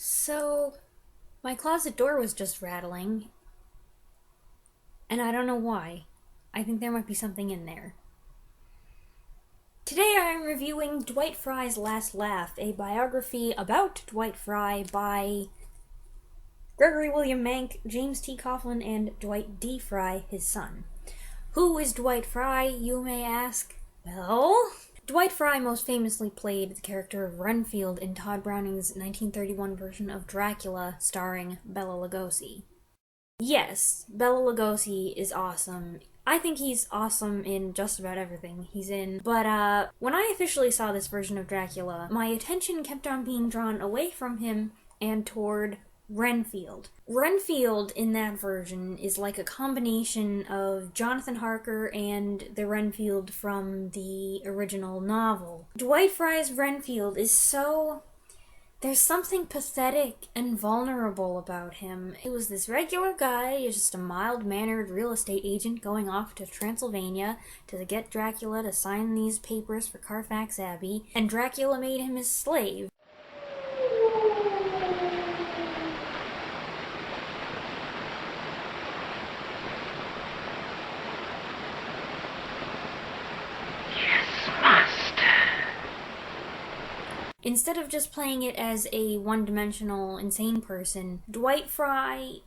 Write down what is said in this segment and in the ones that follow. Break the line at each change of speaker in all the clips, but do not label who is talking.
So, my closet door was just rattling, and I don't know why. I think there might be something in there. Today I am reviewing Dwight Frye's Last Laugh, a biography about Dwight Frye by Gregory William Mank, James T. Coughlin, and Dwight D. Frye, his son. Who is Dwight Frye, you may ask? Well, Dwight Frye most famously played the character of Renfield in Todd Browning's 1931 version of Dracula, starring Bela Lugosi. Yes, Bela Lugosi is awesome. I think he's awesome in just about everything he's in. But when I officially saw this version of Dracula, my attention kept on being drawn away from him and toward Renfield. Renfield in that version is like a combination of Jonathan Harker and the Renfield from the original novel. Dwight Frye's Renfield is so... There's something pathetic and vulnerable about him. He was this regular guy, just a mild-mannered real estate agent going off to Transylvania to get Dracula to sign these papers for Carfax Abbey, and Dracula made him his slave. Instead of just playing it as a one-dimensional, insane person, Dwight Frye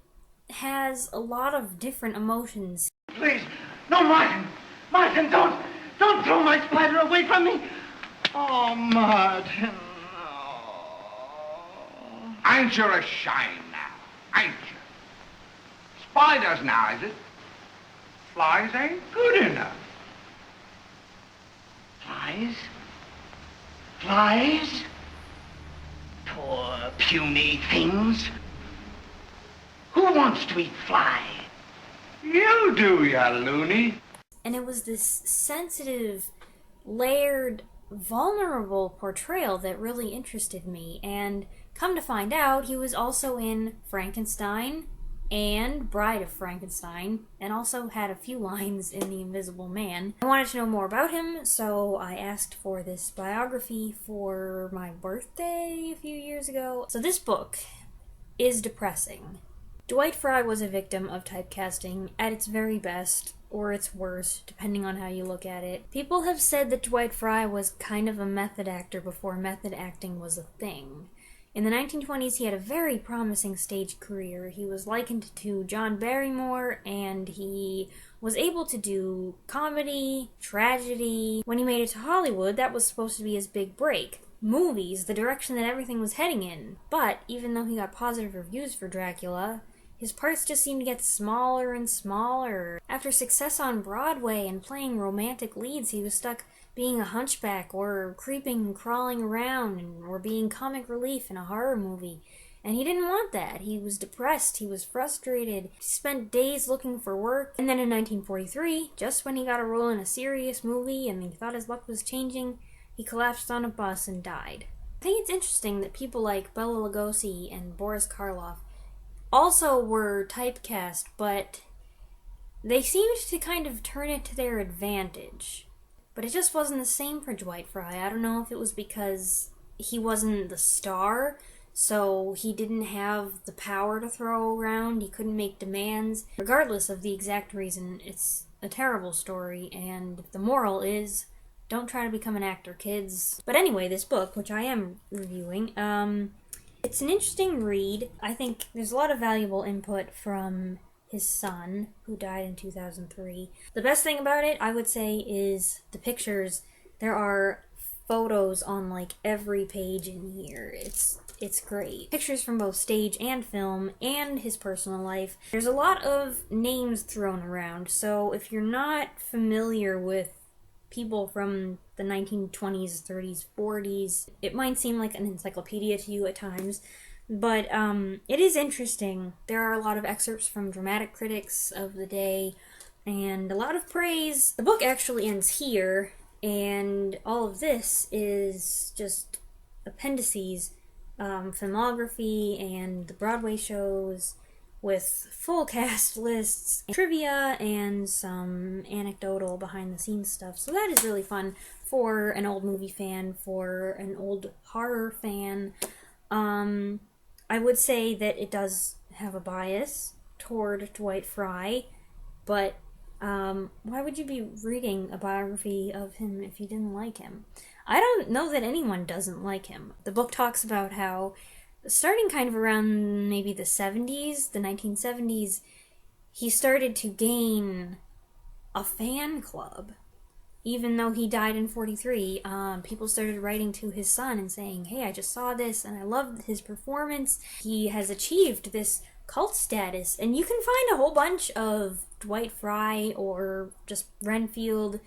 has a lot of different emotions.
Please, no, Martin! Martin, don't throw my splatter away from me! Oh, Martin, no.
Ain't you ashamed now? Ain't you? Spiders now, is it? Flies ain't good enough.
Flies? Flies? Poor, puny things. Who wants to eat fly?
You do, ya loony.
And it was this sensitive, layered, vulnerable portrayal that really interested me. And come to find out, he was also in Frankenstein and Bride of Frankenstein, and also had a few lines in The Invisible Man. I wanted to know more about him, so I asked for this biography for my birthday a few years ago. So this book is depressing. Dwight Frye was a victim of typecasting at its very best, or its worst, depending on how you look at it. People have said that Dwight Frye was kind of a method actor before method acting was a thing. In the 1920s, he had a very promising stage career. He was likened to John Barrymore, and he was able to do comedy, tragedy. When he made it to Hollywood, that was supposed to be his big break. Movies, the direction that everything was heading in. But even though he got positive reviews for Dracula, his parts just seemed to get smaller and smaller. After success on Broadway and playing romantic leads, he was stuck being a hunchback or creeping and crawling around or being comic relief in a horror movie. And he didn't want that. He was depressed, he was frustrated, he spent days looking for work. And then in 1943, just when he got a role in a serious movie and he thought his luck was changing, he collapsed on a bus and died. I think it's interesting that people like Bela Lugosi and Boris Karloff also were typecast, but they seemed to kind of turn it to their advantage. But it just wasn't the same for Dwight Frye. I don't know if it was because he wasn't the star, so he didn't have the power to throw around, he couldn't make demands. Regardless of the exact reason, it's a terrible story, and the moral is, don't try to become an actor, kids. But anyway, this book, which I am reviewing, it's an interesting read. I think there's a lot of valuable input from his son, who died in 2003. The best thing about it, I would say, is the pictures. There are photos on, like, every page in here. It's great. Pictures from both stage and film, and his personal life. There's a lot of names thrown around, so if you're not familiar with people from the 1920s, 30s, 40s, it might seem like an encyclopedia to you at times. But it is interesting. There are a lot of excerpts from dramatic critics of the day, and a lot of praise. The book actually ends here, and all of this is just appendices, filmography, and the Broadway shows, with full cast lists, trivia, and some anecdotal behind-the-scenes stuff. So that is really fun for an old movie fan, for an old horror fan. I would say that it does have a bias toward Dwight Frye, but why would you be reading a biography of him if you didn't like him? I don't know that anyone doesn't like him. The book talks about how, starting kind of around maybe the 70s, the 1970s, he started to gain a fan club. Even though he died in 43, people started writing to his son and saying, hey, I just saw this and I loved his performance. He has achieved this cult status. And you can find a whole bunch of Dwight Frye or just Renfield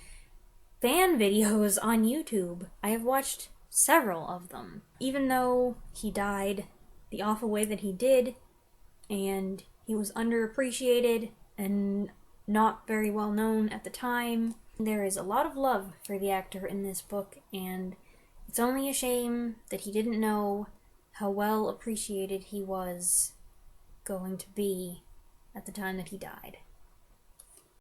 fan videos on YouTube. I have watched several of them. Even though he died the awful way that he did, and he was underappreciated and not very well known at the time, there is a lot of love for the actor in this book, and it's only a shame that he didn't know how well appreciated he was going to be at the time that he died.